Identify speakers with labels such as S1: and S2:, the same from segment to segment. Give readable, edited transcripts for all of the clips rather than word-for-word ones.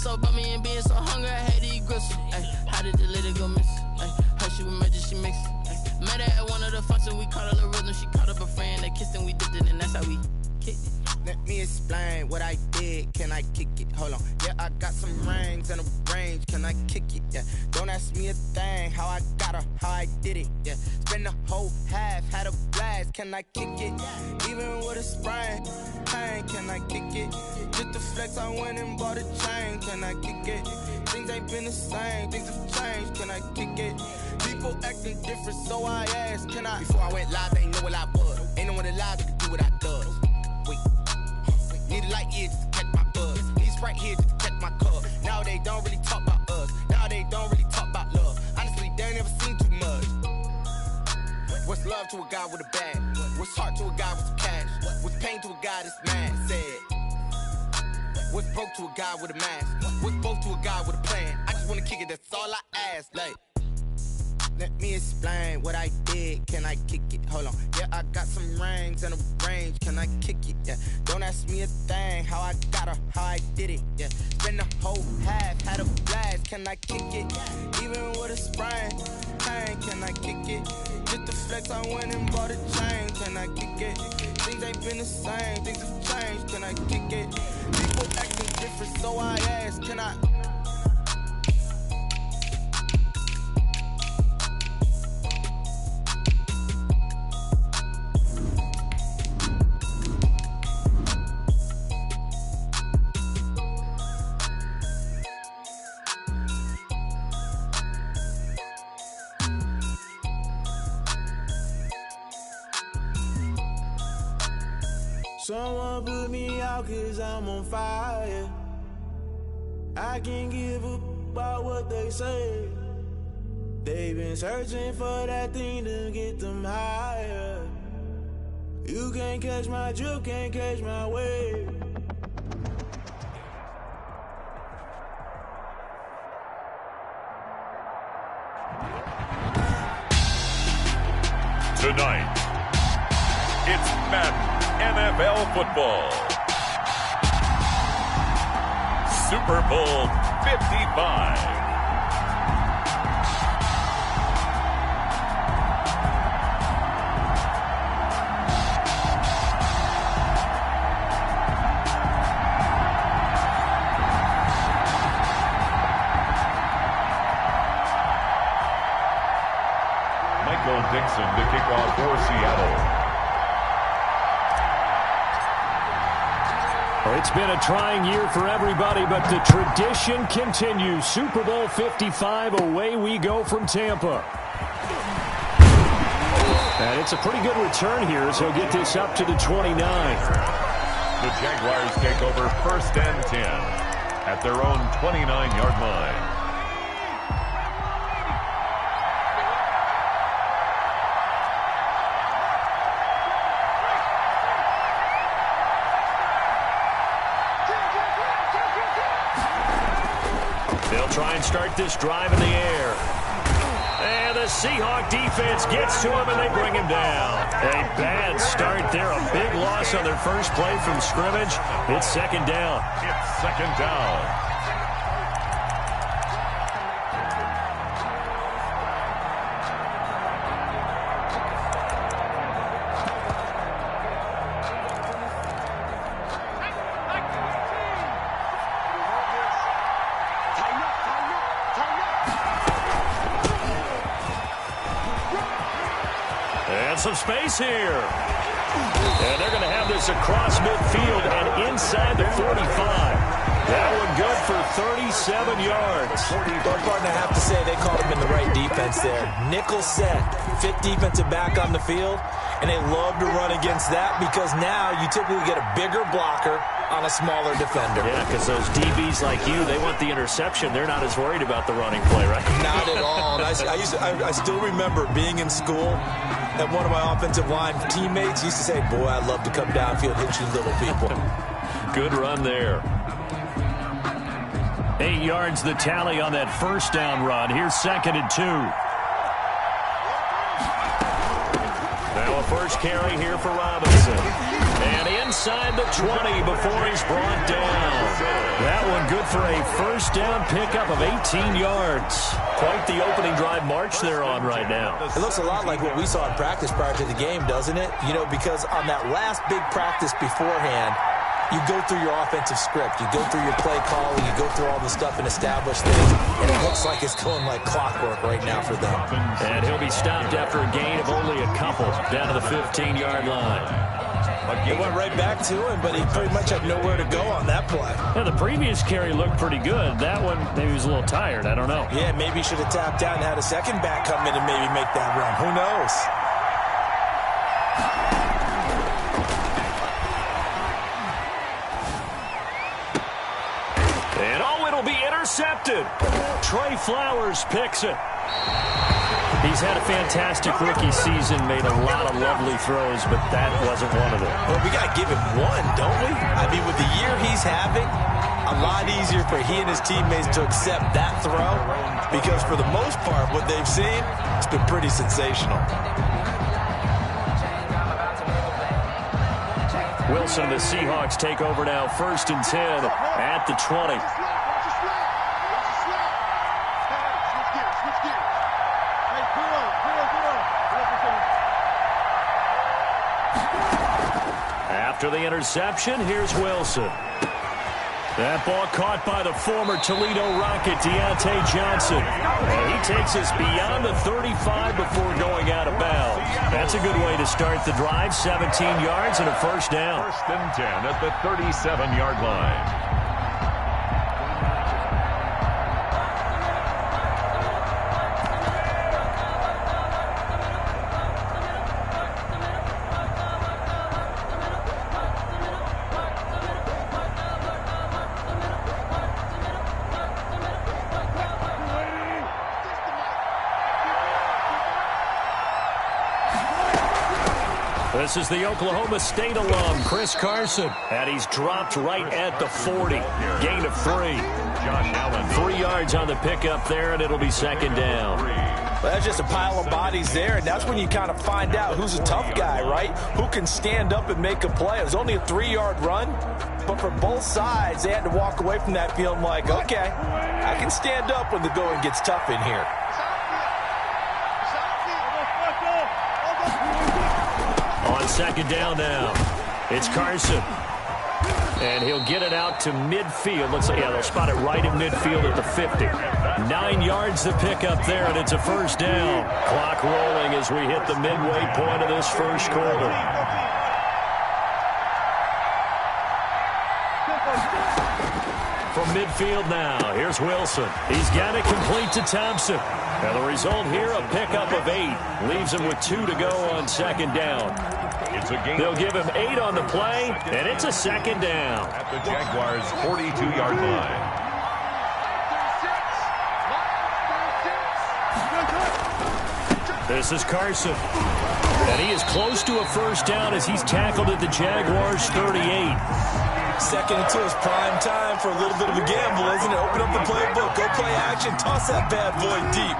S1: so about me and being so hungry, I had to eat gristle. How did the lady go miss? Her she was magic, she mixed. Met her at one of the functions, we caught her the rhythm. She caught up a friend, they kissed and we dipped it, and that's how we kicked it.
S2: Let me explain what I did. Can I kick it? Hold on. Yeah, I got some rings and a range. Can I kick it? Yeah. Don't ask me a thing. How I got her, how I did it. Yeah. Spend the whole half, had a blast. Can I kick it? Even with a sprain, pain. Can I kick it? Just the flex, I went and bought a chain. Can I kick it? Things ain't been the same. Things have changed. Can I kick it? People acting different, so I asked. Can I? Before I went live, they ain't know what I was. Ain't no one alive that could do what I does. Wait. Need a light here just to catch my buzz. Need Sprite here just to catch my cup. Now they don't really talk about us. Now they don't really talk about love. Honestly, they ain't never seen too much. What's love to a guy with a bag? What's heart to a guy with some cash? What's pain to a guy that's mad? Said. What's broke to a guy with a mask? What's both to a guy with a plan? I just wanna kick it, that's all I ask. Like, let me explain what I did. Can I kick it? Hold on. Yeah, I got some rings and a range. Can I kick it? Yeah. Don't ask me a thing. How I got her, how I did it. Yeah. Spend the whole half, had a blast. Can I kick it? Even with a sprain, pain. Can I kick it? Just the flex, I went and bought a chain. Can I kick it? Things ain't been the same. Things have changed. Can I kick it? People acting different, so I ask. Can I?
S3: Someone put me out 'cause I'm on fire. I can't give up about what they say. They've been searching for that thing to get them higher. You can't catch my drift, can't catch my wave.
S4: Tonight, it's Madden NFL football. Super Bowl 55. Michael Dixon to kick off for Seattle.
S5: It's been a trying year for everybody, but the tradition continues. Super Bowl 55, away we go from Tampa. And it's a pretty good return here, so he'll get this up to the 29.
S4: The Jaguars take over 1st and 10 at their own 29-yard line.
S5: They'll try and start this drive in the air. And the Seahawk defense gets to him, and they bring him down. A bad start there. A big loss on their first play from scrimmage. It's 2nd down.
S4: It's 2nd down.
S5: Some space here. And they're going to have this across midfield and inside the 45. That one good for 37 yards.
S6: Well, partner, I have to say they called him in the right defense there. Nickel set, fit defensive back on the field, and they love to run against that because now you typically get a bigger blocker on a smaller defender.
S5: Yeah, because those DBs like you, they want the interception. They're not as worried about the running play, right?
S6: Not at all. And I still remember being in school, and one of my offensive line teammates used to say, boy, I'd love to come downfield, hit you little people.
S5: Good run there. 8 yards the tally on that 1st down run. Here's 2nd and 2. Now a first carry here for Robinson. And inside the 20 before he's brought down. That one good for a first down pickup of 18 yards. Quite the opening drive march they're on right now.
S6: It looks a lot like what we saw in practice prior to the game, doesn't it? You know, because on that last big practice beforehand, you go through your offensive script. You go through your play calling. You go through all the stuff and establish things. And it looks like it's going like clockwork right now for them.
S5: And he'll be stopped after a gain of only a couple down to the 15-yard line.
S6: It went right back to him, but he pretty much had nowhere to go on that play.
S5: Yeah, the previous carry looked pretty good. That one, maybe he was a little tired. I don't know.
S6: Yeah, maybe he should have tapped out and had a second back come in and maybe make that run. Who knows?
S5: And oh, it'll be intercepted. Trey Flowers picks it. He's had a fantastic rookie season, made a lot of lovely throws, but that wasn't one of them.
S6: Well, we got to give him one, don't we? I mean, with the year he's having, a lot easier for he and his teammates to accept that throw because for the most part, what they've seen, it's been pretty sensational.
S5: Wilson, the Seahawks take over now, 1st and 10 at the 20. After the interception, here's Wilson. That ball caught by the former Toledo Rocket, Deontay Johnson. And he takes us beyond the 35 before going out of bounds. That's a good way to start the drive. 17 yards and a first down.
S4: 1st and 10 at the 37-yard line.
S5: This is the Oklahoma State alum, Chris Carson, and he's dropped right at the 40. Gain of 3.
S4: Josh Allen.
S5: 3 yards on the pickup there, and it'll be 2nd down.
S6: Well, that's just a pile of bodies there, and that's when you kind of find out who's a tough guy, right? Who can stand up and make a play. It was only a 3-yard run, but for both sides, they had to walk away from that feeling like, okay, I can stand up when the going gets tough in here.
S5: On 2nd down now, it's Carson. And he'll get it out to midfield. Looks like, yeah, they'll spot it right in midfield at the 50. 9 yards to pick up there, and it's a first down. Clock rolling as we hit the midway point of this first quarter. From midfield now, here's Wilson. He's got it complete to Thompson. And the result here, a pickup of 8. Leaves him with 2 to go on 2nd down. They'll give him 8 on the play, and it's a 2nd down.
S4: At the Jaguars' 42-yard line.
S5: This is Carson. And he is close to a first down as he's tackled at the Jaguars' 38.
S6: 2nd and 2 is prime time for a little bit of a gamble, isn't it? Open up the playbook, go play action, toss that bad boy deep.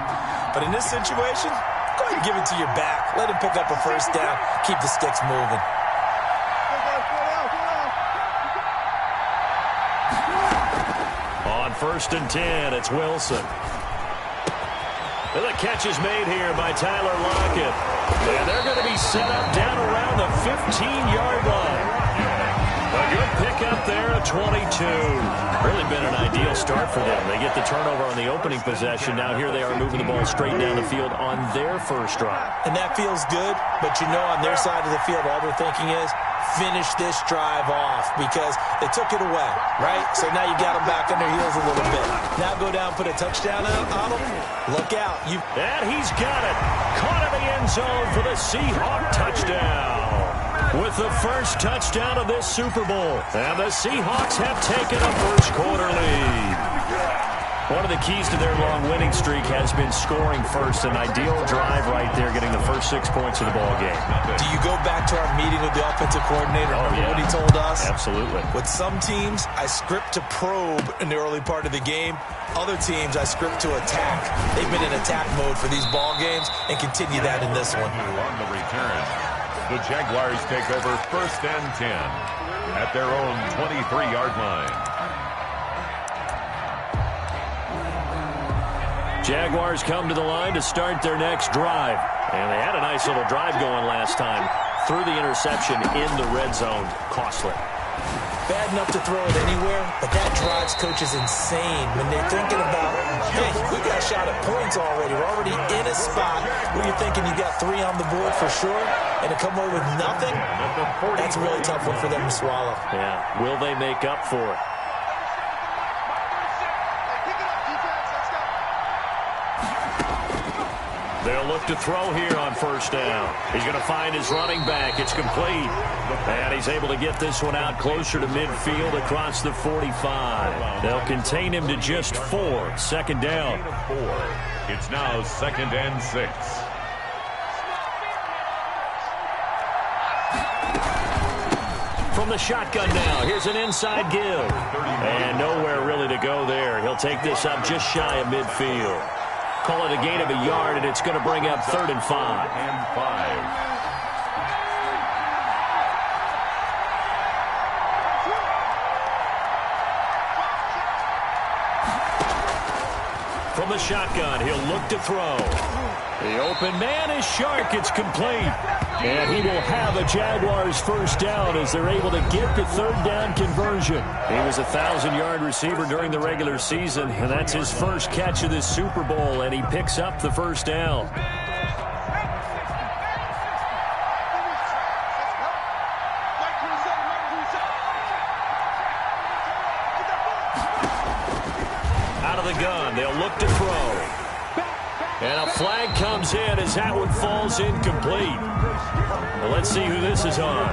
S6: But in this situation, go ahead and give it to your back. Let him pick up a first down. Keep the sticks moving.
S5: On 1st and 10, it's Wilson. And the catch is made here by Tyler Lockett. And they're going to be set up down around the 15-yard line. A good pickup there at 22. Really been an ideal start for them. They get the turnover on the opening possession. Now here they are moving the ball straight down the field on their first drive.
S6: And that feels good, but you know on their side of the field, all they're thinking is, finish this drive off because they took it away, right? So now you got them back on their heels a little bit. Now go down, put a touchdown on them. Look out.
S5: And he's got it. Caught in the end zone for the Seahawk touchdown. With the first touchdown of this Super Bowl. And the Seahawks have taken a first quarter lead. One of the keys to their long winning streak has been scoring first. An ideal drive right there, getting the first 6 points of the ball game.
S6: Do you go back to our meeting with the offensive coordinator? Remember what he told us?
S5: Absolutely.
S6: With some teams, I script to probe in the early part of the game. Other teams, I script to attack. They've been in attack mode for these ball games and continue that in this one.
S4: On the return. The Jaguars take over 1st and 10 at their own 23-yard line.
S5: Jaguars come to the line to start their next drive. And they had a nice little drive going last time. Threw the interception in the red zone. Costly.
S6: Bad enough to throw it anywhere, but that drives coaches insane when they're thinking about, hey, we got a shot at points already. We're already in a spot where you're thinking you got 3 on the board for sure, and to come away with nothing, that's a really tough one for them to swallow.
S5: Yeah, will they make up for it? They'll look to throw here on 1st down. He's going to find his running back. It's complete. And he's able to get this one out closer to midfield across the 45. They'll contain him to just 4. 2nd down.
S4: It's now 2nd and 6.
S5: From the shotgun now, here's an inside give. And nowhere really to go there. He'll take this up just shy of midfield. Call it a gain of a yard, and it's going to bring up 3rd and 5. From the shotgun, he'll look to throw. The open man is Shark. It's complete. And he will have a Jaguars 1st down as they're able to get the 3rd down conversion. He was a 1,000-yard receiver during the regular season, and that's his first catch of this Super Bowl, and he picks up the 1st down. Out of the gun, they'll look to throw. And a flag comes in as that one falls incomplete. Well, let's see who this is on.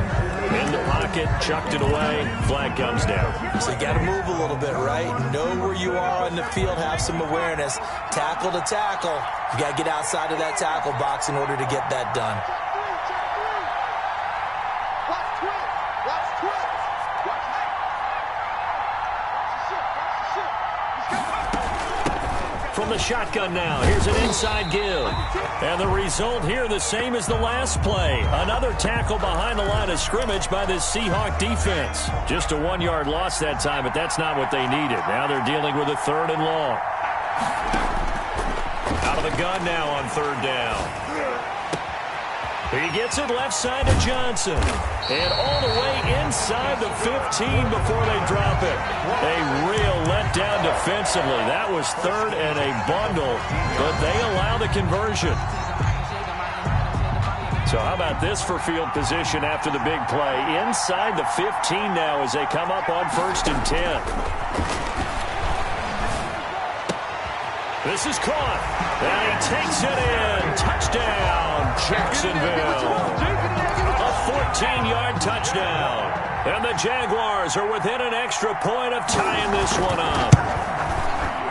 S5: In the pocket, chucked it away, flag comes down.
S6: So you got to move a little bit, right? Know where you are on the field, have some awareness. Tackle to tackle. You got to get outside of that tackle box in order to get that done.
S5: From the shotgun now, here's an inside give. And the result here the same as the last play. Another tackle behind the line of scrimmage by this Seahawk defense. Just a 1-yard loss that time, but that's not what they needed. Now they're dealing with a 3rd and long. Out of the gun now on 3rd down. He gets it left side to Johnson. And all the way inside the 15 before they drop it. A real letdown defensively. That was 3rd and a bundle, but they allow the conversion. So how about this for field position after the big play? Inside the 15 now as they come up on 1st and 10. This is caught. And he takes it in. Touchdown, Jacksonville. A 14-yard touchdown. And the Jaguars are within an extra point of tying this one up.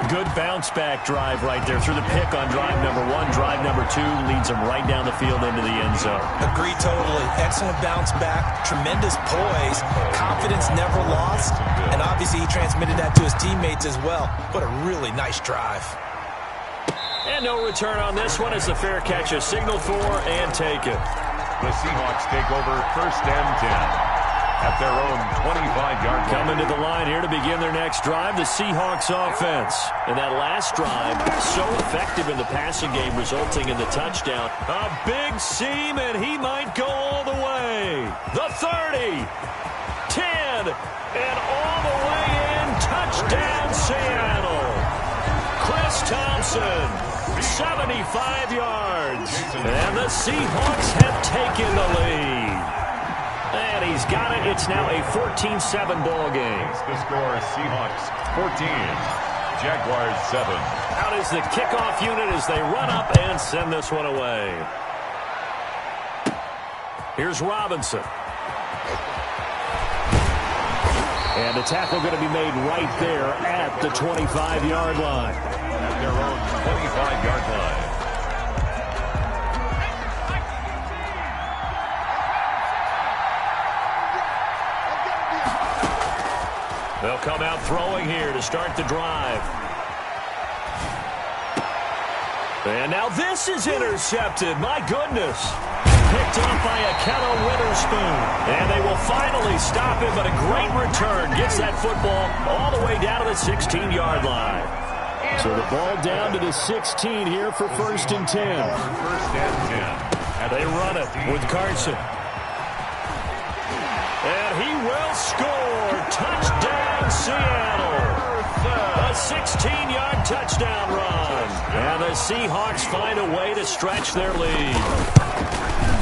S5: Good bounce-back drive right there through the pick on drive number 1. Drive number 2 leads them right down the field into the end zone.
S6: Agree totally. Excellent bounce back. Tremendous poise. Confidence never lost. And obviously he transmitted that to his teammates as well. What a really nice drive.
S5: And no return on this one as the fair catch is signaled for and taken.
S4: The Seahawks take over 1st and 10 at their own 25-yard line.
S5: Coming to the line here to begin their next drive, the Seahawks offense. And that last drive, so effective in the passing game, resulting in the touchdown. A big seam, and he might go all the way. The 30, 10, and all the way in. Touchdown, Seattle. Chris Thompson, 75 yards. And the Seahawks have taken the lead. And he's got it. It's now a 14-7 ball game.
S4: The score, Seahawks 14, Jaguars 7.
S5: Out is the kickoff unit as they run up and send this one away. Here's Robinson. And the tackle going to be made right there at the 25-yard line.
S4: At their own 25-yard line.
S5: They'll come out throwing here to start the drive. And now this is intercepted. My goodness. picked off by Akello Witherspoon. And they will finally stop him, but a great return gets that football all the way down to the 16-yard line. So the ball down to the 16 here for 1st and 10.
S4: First and 10.
S5: They run it with Carson. And he will score. Touchdown, Seattle. A 16-yard touchdown run. And the Seahawks find a way to stretch their lead.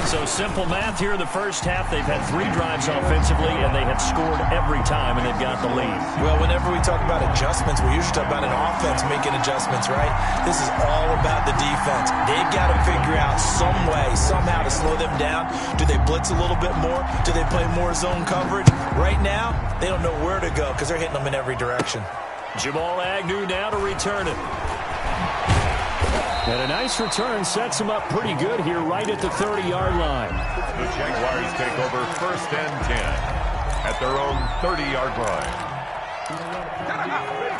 S5: So simple math here in the first half. They've had 3 drives offensively, and they have scored every time, and they've got the lead.
S6: Well, whenever we talk about adjustments, we usually talk about an offense making adjustments, right? This is all about the defense. They've got to figure out some way, somehow to slow them down. Do they blitz a little bit more? Do they play more zone coverage? Right now, they don't know where to go because they're hitting them in every direction.
S5: Jamal Agnew now to return it. And a nice return sets him up pretty good here right at the 30-yard line.
S4: The Jaguars take over 1st and 10 at their own 30-yard line.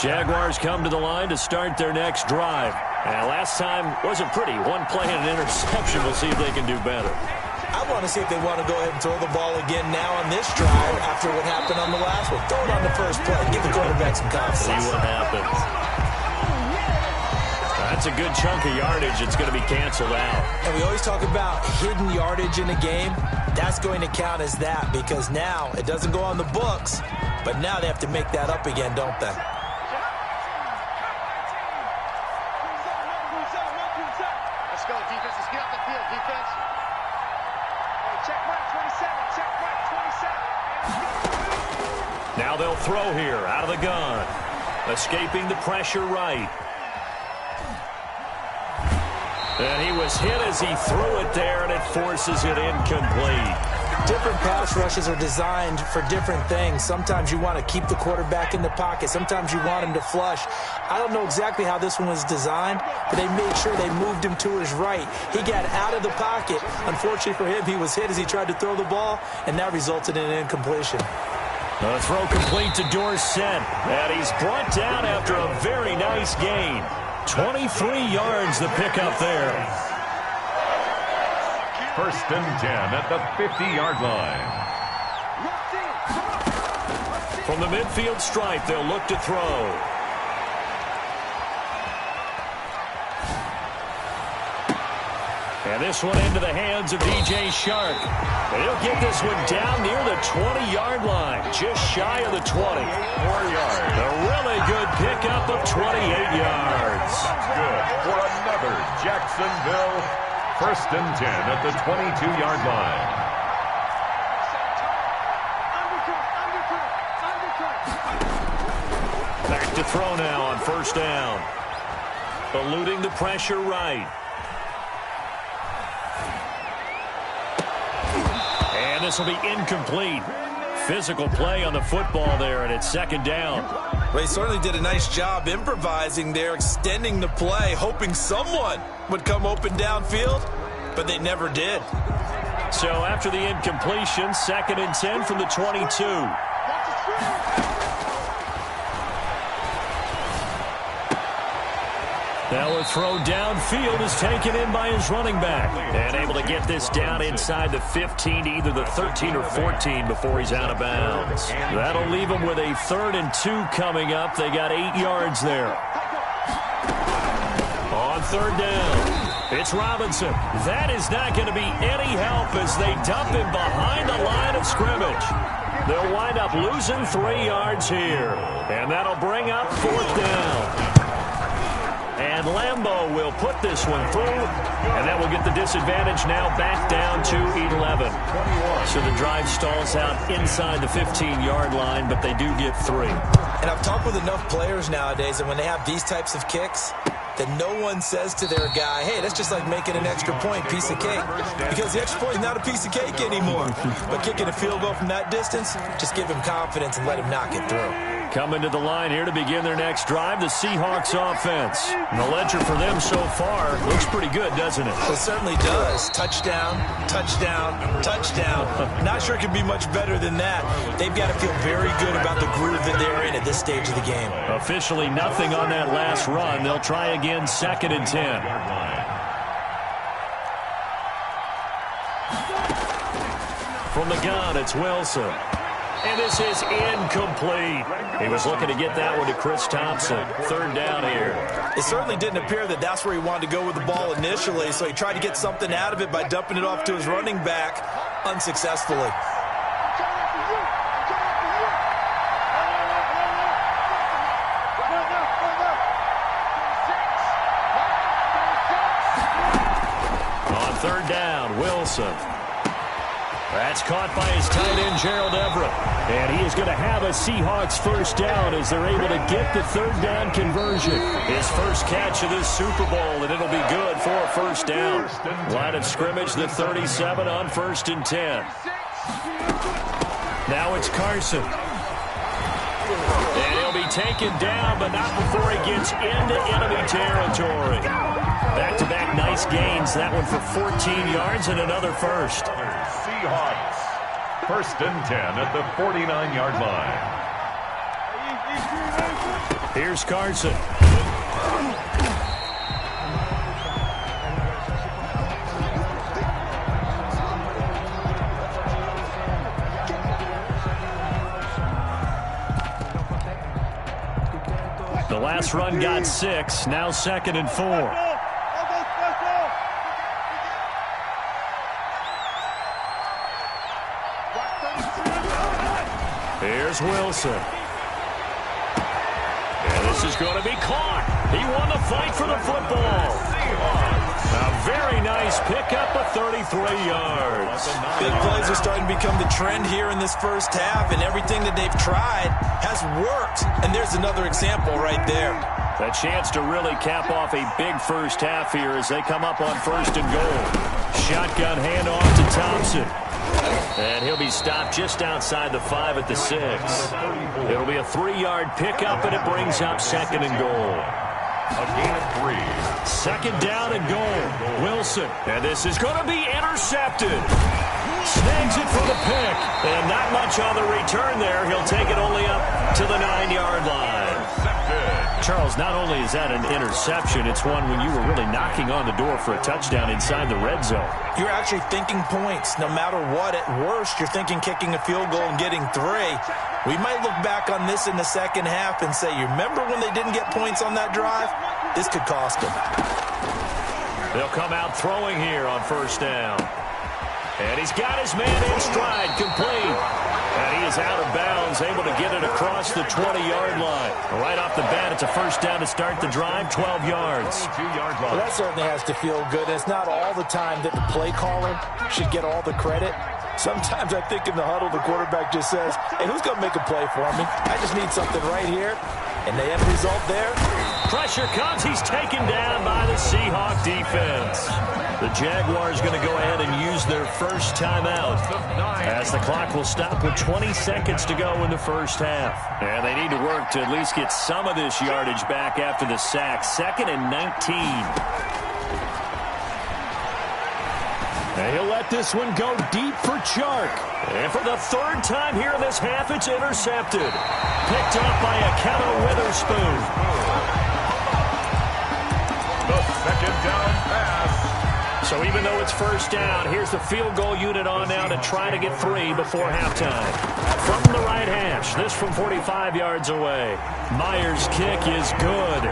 S5: Jaguars come to the line to start their next drive. And last time wasn't pretty. 1 play and an interception. We'll see if they can do better.
S6: I want to see if they want to go ahead and throw the ball again now on this drive after what happened on the last one. Throw it on the first play. Give the quarterback some confidence.
S5: See what happens. That's a good chunk of yardage. It's going to be canceled out.
S6: And we always talk about hidden yardage in a game. That's going to count as that because now it doesn't go on the books, but now they have to make that up again, don't they?
S7: Let's go, defense. Let's get off the field, defense. Check right, 27. Check right, 27.
S5: Now they'll throw here out of the gun. Escaping the pressure right. And he was hit as he threw it there, and it forces it incomplete.
S6: Different pass rushes are designed for different things. Sometimes you want to keep the quarterback in the pocket. Sometimes you want him to flush. I don't know exactly how this one was designed, but they made sure they moved him to his right. He got out of the pocket. Unfortunately for him, he was hit as he tried to throw the ball, and that resulted in an incompletion.
S5: The throw complete to Dorsett, and he's brought down after a very nice gain. 23 yards the pickup there.
S4: 1st and 10 at the 50-yard line.
S5: From the midfield stripe, they'll look to throw. And this one into the hands of DJ Shark. And he'll get this one down near the 20-yard line, just shy of the 20.
S4: 4 yards.
S5: A really good pickup of 28 yards.
S4: Good for another Jacksonville 1st and 10 at the 22-yard line.
S5: Back to throw now on 1st down. Eluding the pressure right. And this will be incomplete. Physical play on the football there, and it's 2nd down.
S6: Well, he certainly did a nice job improvising there, extending the play, hoping someone would come open downfield, but they never did.
S5: So after the incompletion, 2nd and 10 from the 22. Now a throw downfield is taken in by his running back. And able to get this down inside the 15 to either the 13 or 14 before he's out of bounds. That'll leave him with a 3rd and 2 coming up. They got 8 yards there. On 3rd down, it's Robinson. That is not going to be any help as they dump him behind the line of scrimmage. They'll wind up losing 3 yards here. And that'll bring up 4th down. And Lambeau will put this one through, and that will get the disadvantage now back down to 11. So the drive stalls out inside the 15-yard line, but they do get 3.
S6: And I've talked with enough players nowadays, and when they have these types of kicks, that no one says to their guy, hey, that's just like making an extra point, piece of cake. Because the extra point is not a piece of cake anymore. But kicking a field goal from that distance, just give him confidence and let him knock it through.
S5: Coming to the line here to begin their next drive, the Seahawks offense. And the ledger for them so far looks pretty good, doesn't it?
S6: It certainly does. Touchdown, touchdown, touchdown. Not sure it could be much better than that. They've got to feel very good about the groove that they're in at this stage of the game.
S5: Officially nothing on that last run. They'll try again, 2nd and 10. the gun, it's Wilson. And this is incomplete. He was looking to get that one to Chris Thompson. Third down here.
S6: It certainly didn't appear that that's where he wanted to go with the ball initially, so he tried to get something out of it by dumping it off to his running back unsuccessfully.
S5: On third down, Wilson. That's caught by his tight end, Gerald Everett. And he is going to have a Seahawks first down as they're able to get the third down conversion. His first catch of this Super Bowl, and it'll be good for a first down. Line of scrimmage, the 37 on 1st and 10. Now it's Carson. And he'll be taken down, but not before he gets into enemy territory. Back-to-back nice gains. That one for 14 yards and another first.
S4: Seahawks. 1st and 10 at the 49-yard line.
S5: Here's Carson. The last run got 6. Now 2nd and 4. Here's Wilson. And this is going to be caught. He won the fight for the football. A very nice pickup of 33 yards.
S6: Big plays are starting to become the trend here in this first half, and everything that they've tried has worked. And there's another example right there.
S5: A chance to really cap off a big first half here as they come up on 1st and goal. Shotgun handoff to Thompson. And he'll be stopped just outside the 5 at the 6. It'll be a 3-yard pickup, and it brings up 2nd and goal.
S4: A gain of 3.
S5: 2nd down and goal. Wilson. And this is going to be intercepted. Snags it for the pick. And not much on the return there. He'll take it only up to the 9-yard line. Charles, not only is that an interception, it's one when you were really knocking on the door for a touchdown inside the red zone.
S6: You're actually thinking points. No matter what, at worst, you're thinking kicking a field goal and getting 3. We might look back on this in the second half and say, you remember when they didn't get points on that drive? This could cost them.
S5: They'll come out throwing here on 1st down. And he's got his man in stride, complete. And he is out of bounds, able to get it across the 20-yard line. Right off the bat, it's a 1st down to start the drive, 12 yards.
S6: Well, that certainly has to feel good. It's not all the time that the play caller should get all the credit. Sometimes I think in the huddle, the quarterback just says, hey, who's going to make a play for me? I just need something right here. And the end result there.
S5: Pressure comes. He's taken down by the Seahawk defense. The Jaguars going to go ahead and use their first timeout as the clock will stop with 20 seconds to go in the first half. And they need to work to at least get some of this yardage back after the sack. 2nd and 19. And he'll let this one go deep for Chark. And for the 3rd time here in this half, it's intercepted. Picked up by Akello Witherspoon.
S4: The 2nd down pass.
S5: So even though it's 1st down, here's the field goal unit on now to try to get 3 before halftime. From the right hash, this from 45 yards away. Myers' kick is good.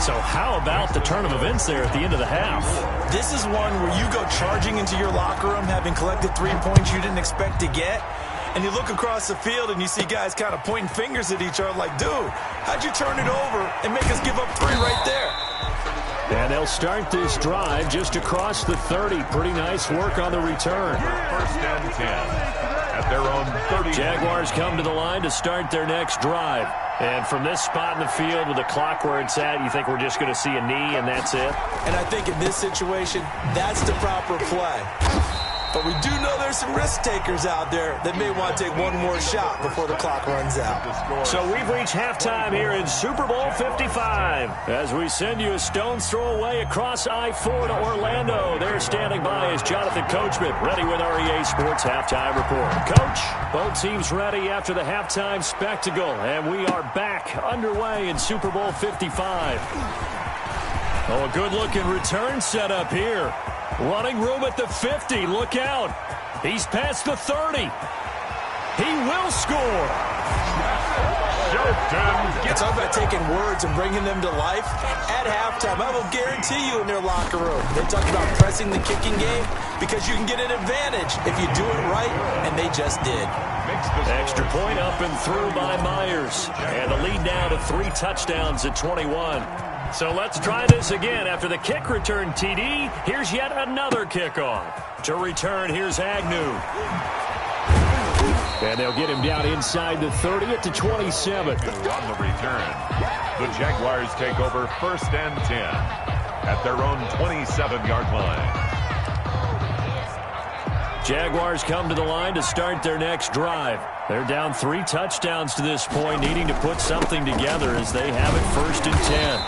S5: So how about the turn of events there at the end of the half?
S6: This is one where you go charging into your locker room having collected 3 points you didn't expect to get. And you look across the field and you see guys kind of pointing fingers at each other like, dude, how'd you turn it over and make us give up 3 right there?
S5: And they'll start this drive just across the 30. Pretty nice work on the return.
S4: 1st and 10 at their own 30.
S5: Jaguars come to the line to start their next drive. And from this spot in the field with the clock where it's at, you think we're just going to see a knee and that's it?
S6: And I think in this situation, that's the proper play. But we do know there's some risk takers out there that may want to take one more shot before the clock runs out.
S5: So we've reached halftime here in Super Bowl 55. As we send you a stone's throw away across I-4 to Orlando. There standing by is Jonathan Coachman, ready with REA Sports Halftime Report. Coach, both teams ready after the halftime spectacle. And we are back underway in Super Bowl 55. Oh, a good-looking return setup here. Running room at the 50. Look out. He's past the 30. He will score.
S6: It's all about taking words and bringing them to life. At halftime, I will guarantee you in their locker room, they talked about pressing the kicking game because you can get an advantage if you do it right, and they just did.
S5: Extra point up and through by Myers. And the lead now to 3 touchdowns at 21. So let's try this again. After the kick return TD, here's yet another kickoff. To return, here's Agnew. And they'll get him down inside the 30 at the 27.
S4: On the return, the Jaguars take over 1st and 10 at their own 27-yard line.
S5: Jaguars come to the line to start their next drive. They're down 3 touchdowns to this point, needing to put something together as they have it 1st and 10.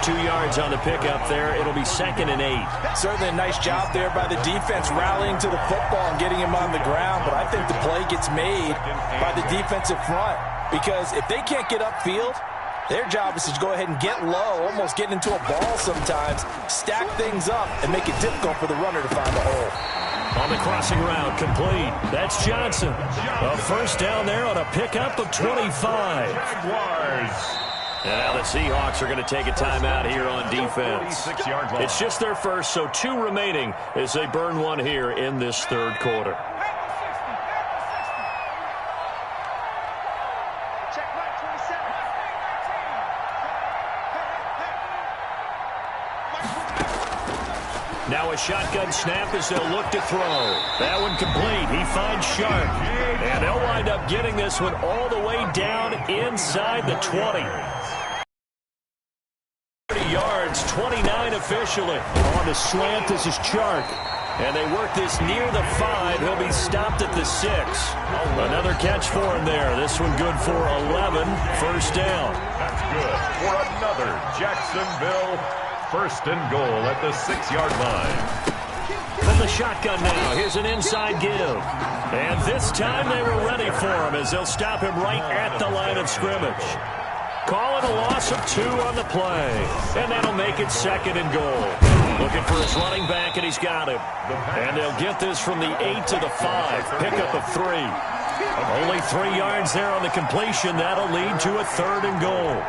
S5: 2 yards on the pickup there. It'll be 2nd and 8.
S6: Certainly a nice job there by the defense rallying to the football and getting him on the ground. But I think the play gets made by the defensive front because if they can't get upfield, their job is to go ahead and get low, almost get into a ball sometimes, stack things up, and make it difficult for the runner to find a hole.
S5: On the crossing route, complete. That's Johnson. A 1st down there on a pickup of 25.
S4: Jaguars.
S5: And now the Seahawks are going to take a timeout here on defense. It's just their first, so 2 remaining as they burn one here in this 3rd quarter. Now a shotgun snap as they'll look to throw. That one complete. He finds Sharp. And they'll wind up getting this one all the way down inside the 20. 30 yards, 29 officially. On the slant, this is Chark. And they work this near the 5. He'll be stopped at the 6. Another catch for him there. This one good for 11. 1st down.
S4: That's good for another Jacksonville 1st and goal at the 6-yard line.
S5: From the shotgun now, here's an inside give. And this time they were ready for him as they'll stop him right at the line of scrimmage. Calling a loss of 2 on the play. And that'll make it 2nd and goal. Looking for his running back, and he's got him. And they'll get this from the 8 to the 5. Pickup of 3. Only 3 yards there on the completion. That'll lead to a 3rd and goal.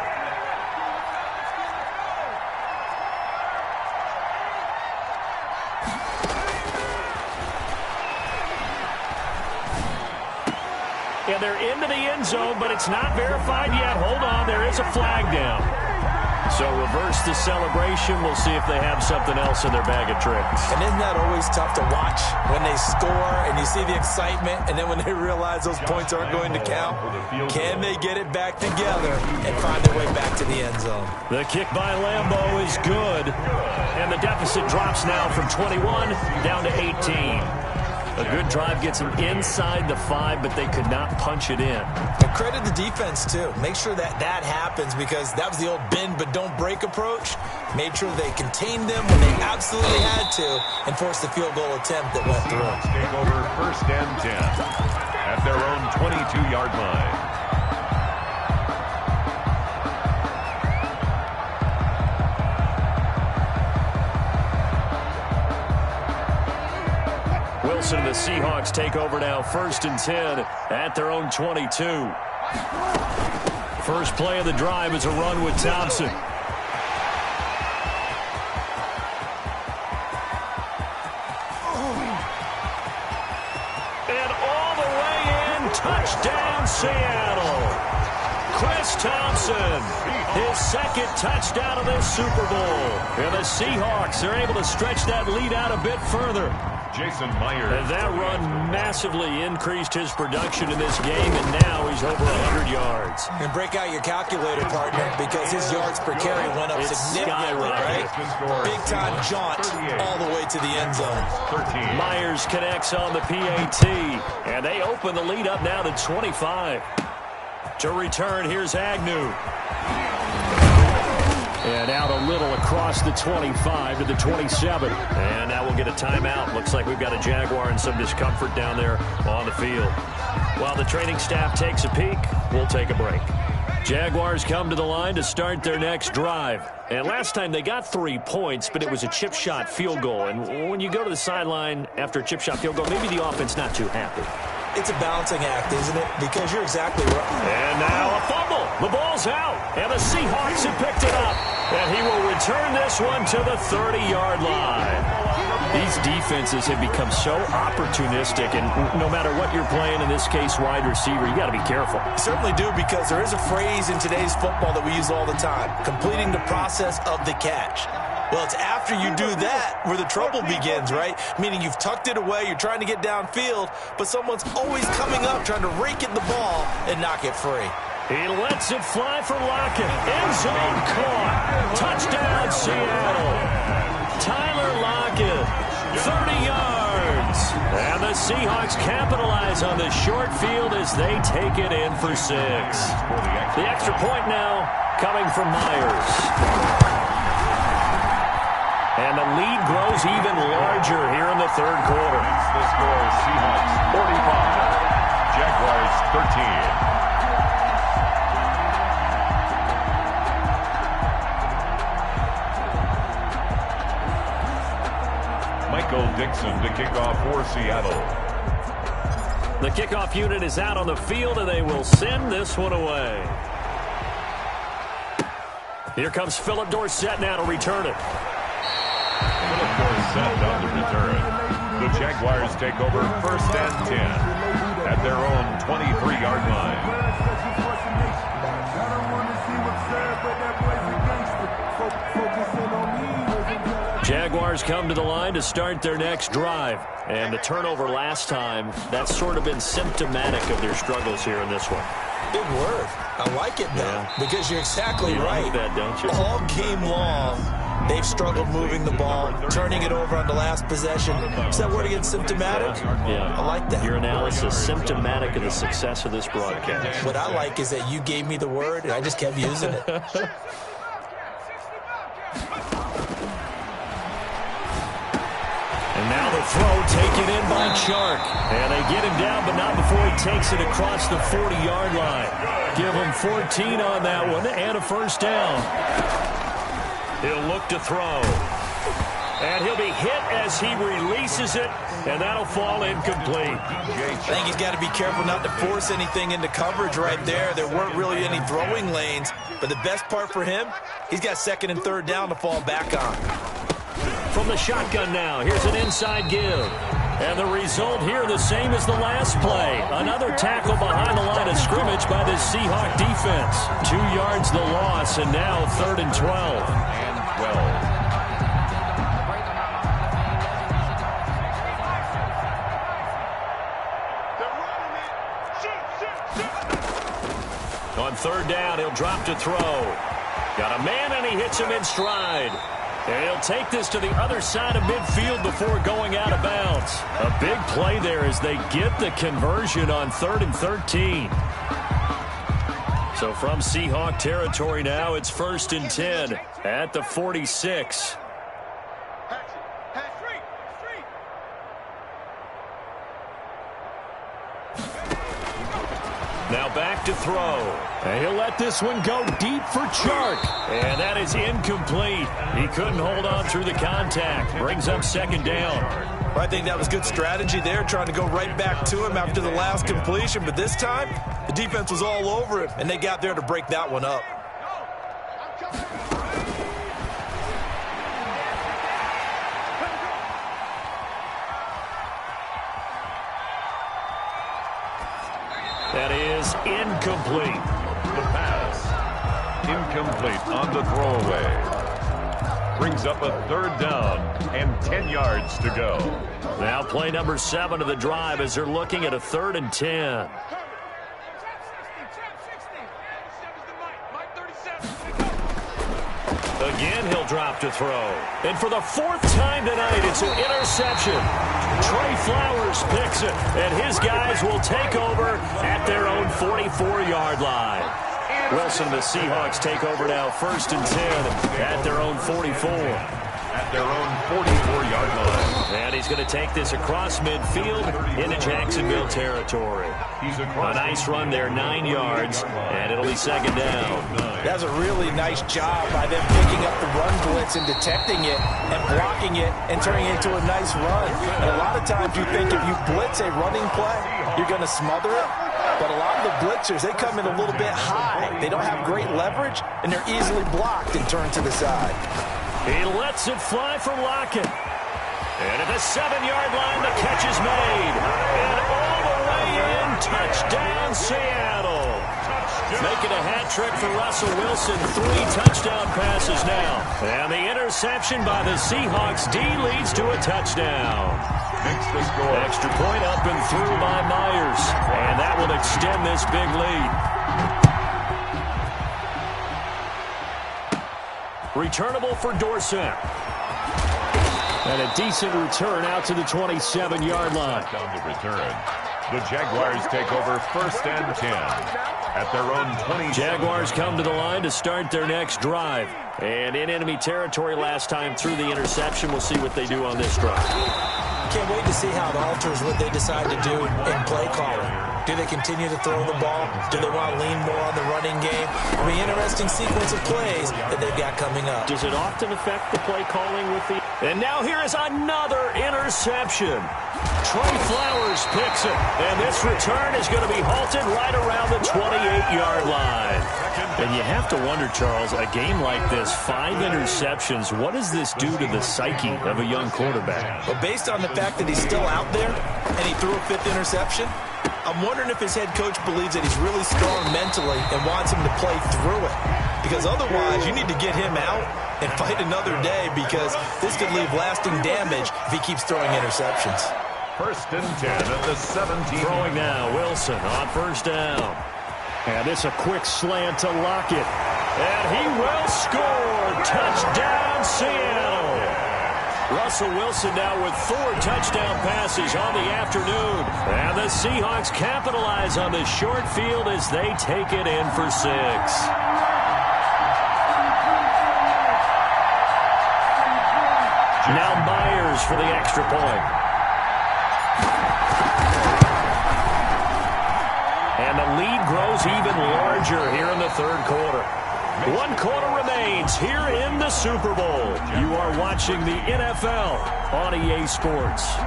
S5: And they're into the end zone, but it's not verified yet. Hold on, there is a flag down. So reverse the celebration. We'll see if they have something else in their bag of tricks.
S6: And isn't that always tough to watch when they score and you see the excitement and then when they realize those points aren't going to count? Can they get it back together and find their way back to the end zone?
S5: The kick by Lambo is good. And the deficit drops now from 21 down to 18. A good drive gets them inside the 5, but they could not punch it in.
S6: And credit the defense, too. Make sure that that happens because that was the old bend but don't break approach. Made sure they contained them when they absolutely had to and forced the field goal attempt that went through.
S4: Take over 1st and 10 at their own 22-yard line.
S5: Wilson and the Seahawks take over now 1st and 10 at their own 22. First play of the drive is a run with Thompson. And all the way in, touchdown Seattle. Chris Thompson, his 2nd touchdown of this Super Bowl. And the Seahawks are able to stretch that lead out a bit further.
S4: Jason Myers.
S5: And that run massively increased his production in this game, and now he's over 100 yards.
S6: And break out your calculator, partner, because his yards per carry went up significantly, right? Big-time jaunt all the way to the end zone.
S4: 13.
S5: Myers connects on the PAT, and they open the lead up now to 25. To return, here's Agnew. And out a little across the 25 to the 27. And now we'll get a timeout. Looks like we've got a Jaguar and some discomfort down there on the field. While the training staff takes a peek, we'll take a break. Jaguars come to the line to start their next drive. And last time they got 3 points, but it was a chip shot field goal. And when you go to the sideline after a chip shot field goal, maybe the offense not too happy.
S6: It's a balancing act, isn't it? Because you're exactly right.
S5: And now a fumble. The ball's out. And the Seahawks have picked it up. And he will return this one to the 30-yard line. These defenses have become so opportunistic, and no matter what you're playing, in this case wide receiver, you got to be careful.
S6: You certainly do, because there is a phrase in today's football that we use all the time, completing the process of the catch. Well, it's after you do that where the trouble begins, right? Meaning you've tucked it away, you're trying to get downfield, but someone's always coming up trying to rake in the ball and knock it free.
S5: He lets it fly for Lockett. End zone caught. Touchdown, Seattle. Tyler Lockett, 30 yards. And the Seahawks capitalize on the short field as they take it in for 6. The extra point now coming from Myers. And the lead grows even larger here in the third quarter.
S4: The score, Seahawks 45, Jaguars 13. Michael Dixon to kick off for Seattle.
S5: The kickoff unit is out on the field, and they will send this one away. Here comes Philip Dorsett now to return it.
S4: Philip Dorsett on the return. The Jaguars take over 1st and 10 at their own 23-yard line.
S5: Jaguars come to the line to start their next drive. And the turnover last time, that's sort of been symptomatic of their struggles here in this one.
S6: Big word. I like it, though, because you're exactly right.
S5: Like that, don't you?
S6: All game long, they've struggled moving the ball, turning it over on the last possession. Is that word again, symptomatic?
S5: Yeah.
S6: I like that.
S5: Your analysis, symptomatic of the success of this broadcast.
S6: What I like is that you gave me the word, and I just kept using it.
S5: And now the throw taken in by Chark. And they get him down, but not before he takes it across the 40-yard line. Give him 14 on that one and a first down. He'll look to throw. And he'll be hit as he releases it, and that'll fall incomplete.
S6: I think he's got to be careful not to force anything into coverage right there. There weren't really any throwing lanes, but the best part for him, he's got 2nd and 3rd down to fall back on.
S5: From the shotgun now, here's an inside give. And the result here the same as the last play. Another tackle behind the line of scrimmage by the Seahawk defense. 2 yards the loss, and now 3rd and 12.
S4: And 12.
S5: On 3rd down, he'll drop to throw. Got a man, and he hits him in stride. And he'll take this to the other side of midfield before going out of bounds. A big play there as they get the conversion on 3rd and 13. So from Seahawk territory now, it's 1st and 10 at the 46. Now back to throw. And he'll let this one go deep for Chark. And that is incomplete. He couldn't hold on through the contact. Brings up 2nd down.
S6: Well, I think that was good strategy there, trying to go right back to him after the last completion. But this time, the defense was all over it, and they got there to break that one up.
S5: That is incomplete.
S4: The pass. Incomplete on the throwaway. Brings up a 3rd down and 10 yards to go.
S5: Now play number 7 of the drive as they're looking at a 3rd and 10. Again, he'll drop to throw. And for the 4th time tonight, it's an interception. Trey Flowers picks it, and his guys will take over at their own 44-yard line. Wilson and the Seahawks take over now 1st and 10 at their own 44.
S4: at their own 44-yard line.
S5: And he's going to take this across midfield into Jacksonville territory. A nice run there, 9 yards, and it'll be second down.
S6: That's a really nice job by them picking up the run blitz and detecting it and blocking it and turning it into a nice run. And a lot of times you think if you blitz a running play, you're going to smother it. But a lot of the blitzers, they come in a little bit high. They don't have great leverage, and they're easily blocked and turned to the side.
S5: He lets it fly from Lockett. And at the 7-yard line, the catch is made. And all the way in, touchdown Seattle. Making a hat trick for Russell Wilson. 3 touchdown passes now. And the interception by the Seahawks D leads to a touchdown. Extra point up and through by Myers. And that will extend this big lead. Returnable for Dorsett. And a decent return out to the 27-yard line.
S4: Down the return. The Jaguars take over 1st and 10 at their own 20.
S5: Jaguars come to the line to start their next drive. And in enemy territory last time through the interception. We'll see what they do on this drive.
S6: Can't wait to see how it alters what they decide to do in play calling. Do they continue to throw the ball? Do they want to lean more on the running game? It'll be an interesting sequence of plays that they've got coming up.
S5: Does it often affect the play calling with the... And now here is another interception. Trey Flowers picks it. And this return is going to be halted right around the 28-yard line. And you have to wonder, Charles, a game like this, 5 interceptions, what does this do to the psyche of a young quarterback?
S6: But based on the fact that he's still out there and he threw a 5th interception, I'm wondering if his head coach believes that he's really strong mentally and wants him to play through it. Because otherwise, you need to get him out and fight another day, because this could leave lasting damage if he keeps throwing interceptions.
S4: 1st and 10 at the 17.
S5: Throwing now, Wilson on 1st down. And it's a quick slant to Lockett. And he will score. Touchdown, Seattle. Russell Wilson now with 4 touchdown passes on the afternoon. And the Seahawks capitalize on this short field as they take it in for 6. Now Myers for the extra point. And the lead grows even larger here in the 3rd quarter. 1 quarter remains here in the Super Bowl. You are watching the NFL on EA Sports.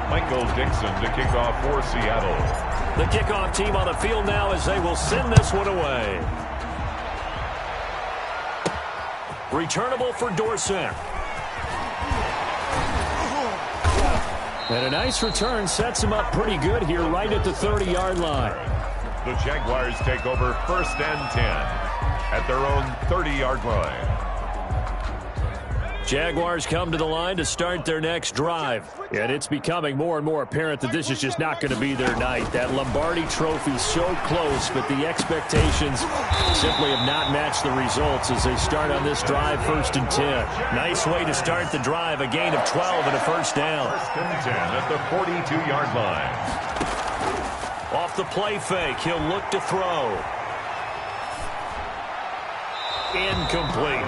S4: Michael Dixon to kick off for Seattle.
S5: The kickoff team on the field now as they will send this one away. Returnable for Dorsett. And a nice return sets him up pretty good here right at the 30-yard line.
S4: The Jaguars take over 1st and 10 at their own 30-yard line.
S5: Jaguars come to the line to start their next drive. And it's becoming more and more apparent that this is just not going to be their night. That Lombardi Trophy so close, but the expectations simply have not matched the results as they start on this drive 1st and 10. Nice way to start the drive, a gain of 12 and a 1st down.
S4: 1st and 10 at the 42-yard line.
S5: Off the play fake, he'll look to throw. Incomplete.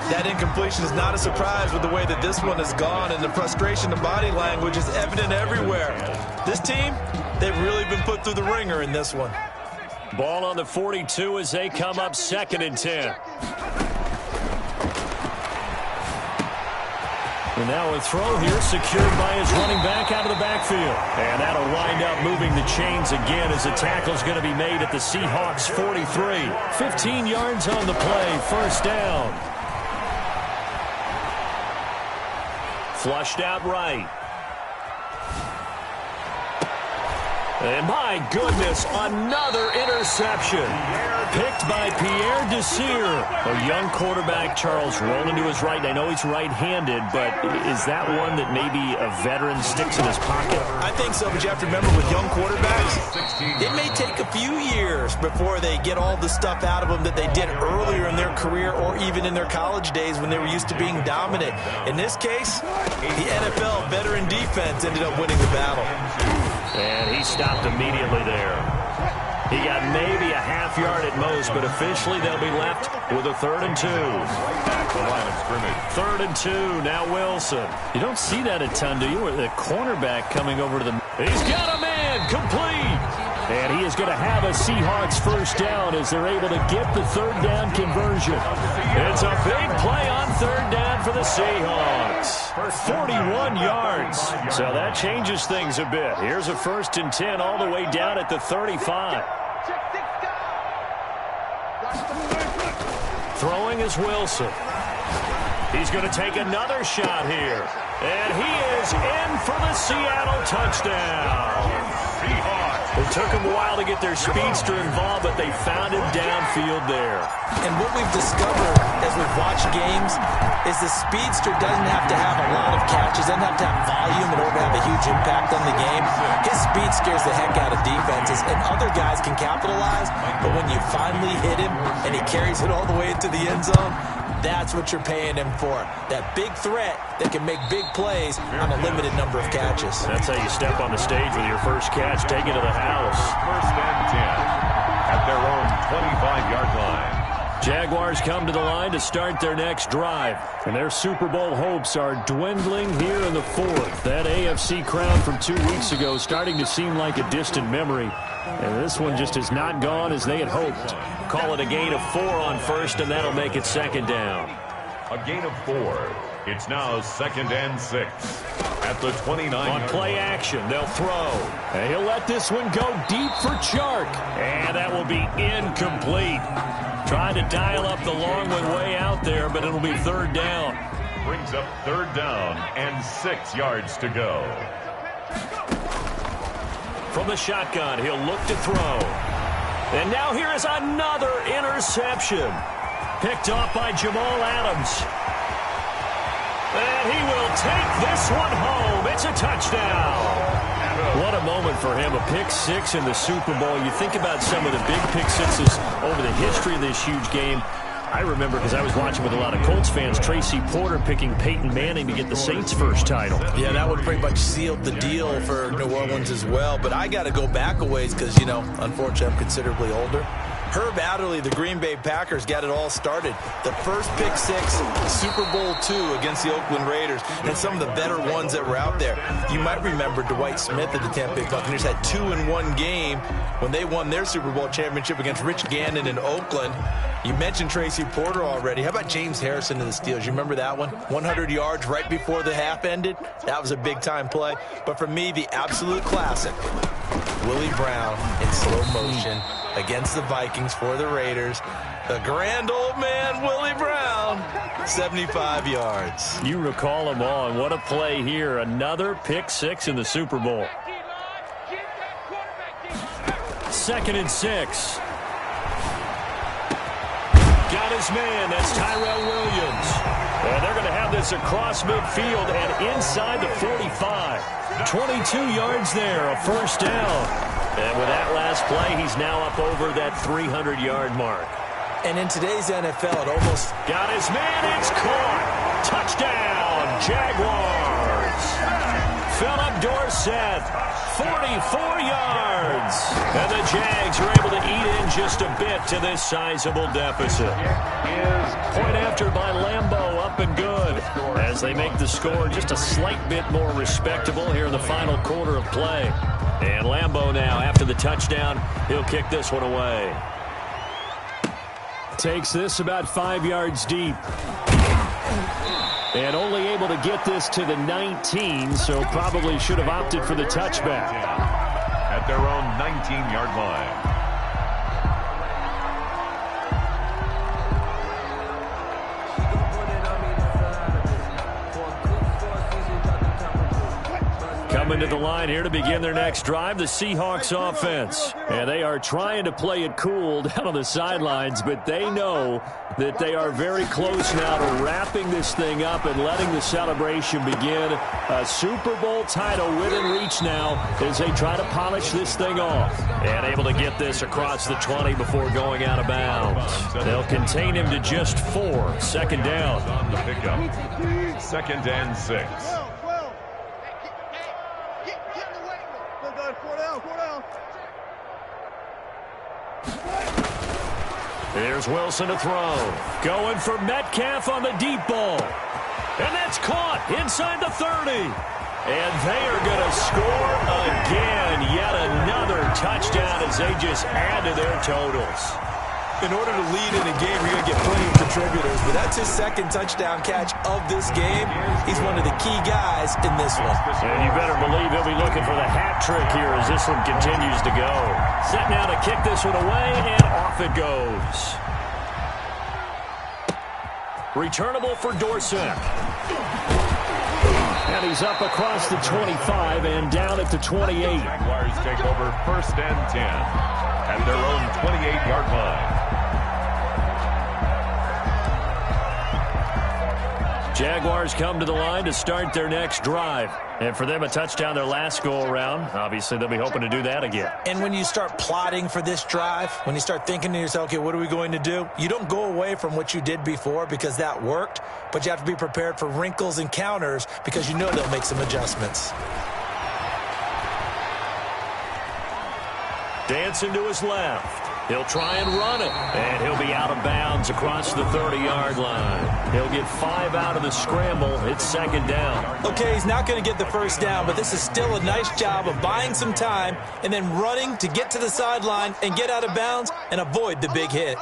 S6: That incompletion is not a surprise with the way that this one has gone, and the frustration of body language is evident everywhere. This team, they've really been put through the ringer in this one.
S5: Ball on the 42 as they come up 2nd and 10. And now a throw here secured by his running back out of the backfield. And that'll wind up moving the chains again as the tackle's going to be made at the Seahawks 43. 15 yards on the play, 1st down. Flushed out right. And my goodness, another interception. Picked by Pierre Desir. A young quarterback, Charles, rolling to his right. I know he's right-handed, but is that one that maybe a veteran sticks in his pocket?
S6: I think so, but you have to remember with young quarterbacks, it may take a few years before they get all the stuff out of them that they did earlier in their career or even in their college days when they were used to being dominant. In this case, the NFL veteran defense ended up winning the battle.
S5: And he stopped immediately there. He got maybe a half yard at most, but officially they'll be left with a 3rd and 2.
S4: Back the line of scrimmage.
S5: 3rd and 2. Now Wilson. You don't see that a ton, do you? With the cornerback coming over to the... He's got a man. Complete. And he is going to have a Seahawks first down as they're able to get the 3rd down conversion. It's a big play on 3rd down for the Seahawks. 41 yards. So that changes things a bit. Here's a 1st and 10 all the way down at the 35. Throwing is Wilson. He's going to take another shot here. And he is in for the Seattle touchdown. It took them a while to get their speedster involved, but they found him downfield there.
S6: And what we've discovered as we've watched games is the speedster doesn't have to have a lot of catches, doesn't have to have volume in order to have a huge impact on the game. His speed scares the heck out of defenses, and other guys can capitalize, but when you finally hit him and he carries it all the way into the end zone, that's what you're paying him for. That big threat that can make big plays on a limited number of catches.
S5: That's how you step on the stage with your first catch, take it to the house.
S4: 1st and 10 at their own 25-yard line.
S5: Jaguars come to the line to start their next drive. And their Super Bowl hopes are dwindling here in the 4th. That AFC crown from 2 weeks ago starting to seem like a distant memory. And this one just has not gone as they had hoped. Call it a gain of 4 on 1st, and that'll make it 2nd down.
S4: A gain of 4. It's now 2nd and 6 at the 29.
S5: On play action, they'll throw. And he'll let this one go deep for Chark. And that will be incomplete. Trying to dial up the long one way out there, but it'll be 3rd down.
S4: Brings up 3rd down and 6 yards to go.
S5: From the shotgun, he'll look to throw. And now here is another interception. Picked off by Jamal Adams. And he will take this one home. It's a touchdown. What a moment for him. A pick 6 in the Super Bowl. You think about some of the big pick 6s over the history of this huge game. I remember, because I was watching with a lot of Colts fans, Tracy Porter picking Peyton Manning to get the Saints' first title.
S6: Yeah, that would pretty much seal the deal for New Orleans as well. But I got to go back a ways because, you know, unfortunately I'm considerably older. Herb Adderley, the Green Bay Packers, got it all started. The first pick 6, Super Bowl II against the Oakland Raiders, and some of the better ones that were out there. You might remember Dwight Smith of the Tampa Bay Buccaneers had 2 in one game when they won their Super Bowl championship against Rich Gannon in Oakland. You mentioned Tracy Porter already. How about James Harrison of the Steelers? You remember that one? 100 yards right before the half ended. That was a big-time play. But for me, the absolute classic, Willie Brown in slow motion against the Vikings for the Raiders. The grand old man, Willie Brown, 75 yards.
S5: You recall them all, and what a play here. Another pick 6 in the Super Bowl. 2nd and 6. Got his man. That's Tyrell Williams. And they're going to have this across midfield and inside the 45. 22 yards there, a first down. And with that last play, he's now up over that 300-yard mark.
S6: And in today's NFL, it almost...
S5: Got his man. It's caught. Touchdown, Jaguars. Philip Dorsett, 44 yards. And the Jags are able to eat in just a bit to this sizable deficit. Point after by Lambeau, up and good. As they make the score just a slight bit more respectable here in the final quarter of play. And Lambeau now, after the touchdown, he'll kick this one away. Takes this about 5 yards deep. And only able to get this to the 19, so probably should have opted for the touchback.
S4: At their own 19-yard line.
S5: Coming to the line here to begin their next drive, the Seahawks offense. And they are trying to play it cool down on the sidelines, but they know that they are very close now to wrapping this thing up and letting the celebration begin. A Super Bowl title within reach now as they try to polish this thing off. And able to get this across the 20 before going out of bounds. They'll contain him to just 4. 2nd down.
S4: On the pickup. 2nd and 6.
S5: Here's Wilson to throw. Going for Metcalf on the deep ball. And that's caught inside the 30. And they are going to score again. Yet another touchdown as they just add to their totals.
S6: In order to lead in a game, you're going to get plenty of contributors. But that's his second touchdown catch of this game. He's one of the key guys in this one.
S5: And you better believe he'll be looking for the hat trick here as this one continues to go. Set now to kick this one away, and off it goes. Returnable for Dorsett. And he's up across the 25 and down at the 28.
S4: Jaguars take over 1st and 10 at their own 28-yard line.
S5: Jaguars come to the line to start their next drive. And for them, a touchdown their last go-around. Obviously, they'll be hoping to do that again.
S6: And when you start plotting for this drive, when you start thinking to yourself, okay, what are we going to do? You don't go away from what you did before because that worked, but you have to be prepared for wrinkles and counters because you know they'll make some adjustments.
S5: Dancing to his left. He'll try and run it, and he'll be out of bounds across the 30-yard line. He'll get 5 out of the scramble. It's 2nd down.
S6: Okay, he's not going to get the first down, but this is still a nice job of buying some time and then running to get to the sideline and get out of bounds and avoid the big hit.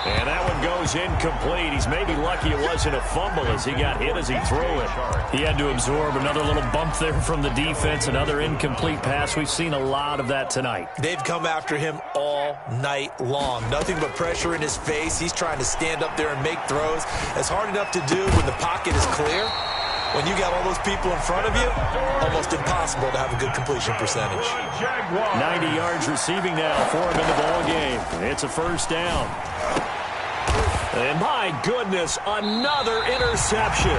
S5: And that one goes incomplete. He's maybe lucky it wasn't a fumble as he got hit as he threw it. He had to absorb another little bump there from the defense, another incomplete pass. We've seen a lot of that tonight.
S6: They've come after him all night long. Nothing but pressure in his face. He's trying to stand up there and make throws. It's hard enough to do when the pocket is clear. When you got all those people in front of you, almost impossible to have a good completion percentage.
S5: 90 yards receiving now for him in the ball game. It's a 1st down. And my goodness, another interception.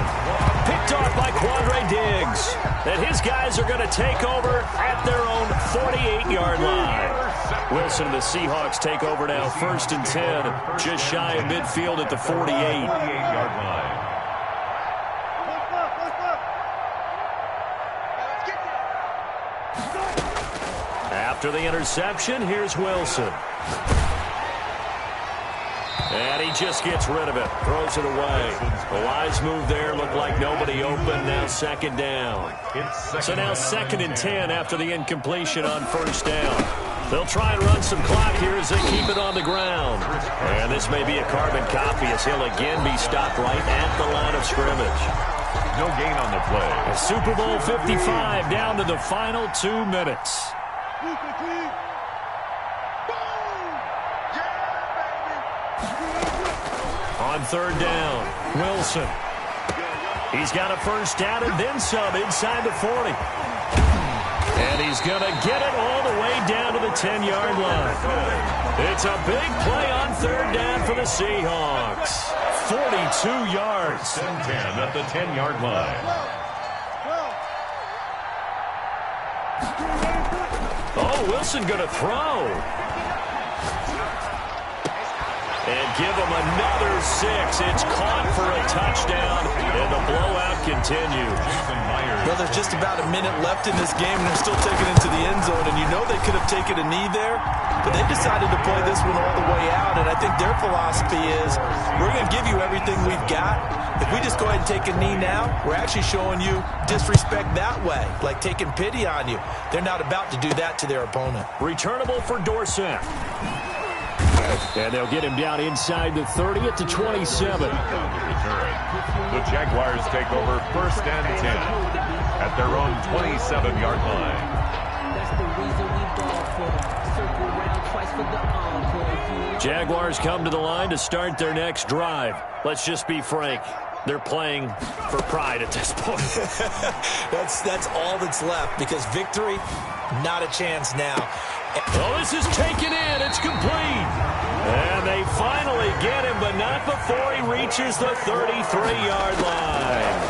S5: Picked off by Quandre Diggs. And his guys are going to take over at their own 48-yard line. Wilson and the Seahawks take over now 1st and 10. Just shy of midfield at the 48-yard line. After the interception, here's Wilson. And he just gets rid of it. Throws it away. A wise move there. Looked like nobody open. Now 2nd down. So now 2nd and 10 after the incompletion on 1st down. They'll try and run some clock here as they keep it on the ground. And this may be a carbon copy as he'll again be stopped right at the line of scrimmage.
S4: No gain on the play.
S5: Super Bowl 55 down to the final 2 minutes. On 3rd down, Wilson. He's got a 1st down and then some inside the 40. And he's going to get it all the way down to the 10-yard line. It's a big play on 3rd down for the Seahawks. 42 yards.
S4: 10 at the 10-yard line.
S5: Oh, Wilson going to throw. And give him another 6. It's caught for a touchdown, and the blowout continues.
S6: Well, there's just about a minute left in this game, and they're still taking it to the end zone. And you know they could have taken a knee there, but they decided to play this one all the way out. And I think their philosophy is, we're going to give you everything we've got. If we just go ahead and take a knee now, we're actually showing you disrespect that way, like taking pity on you. They're not about to do that to their opponent.
S5: Returnable for Dorsett. And they'll get him down inside the 30 at the 27.
S4: The Jaguars take over 1st and 10 at their own 27-yard line.
S5: Jaguars come to the line to start their next drive. Let's just be frank. They're playing for pride at this point.
S6: That's all that's left because victory, not a chance now.
S5: Oh, this is taken in. It's complete. And they finally get him, but not before he reaches the 33-yard line.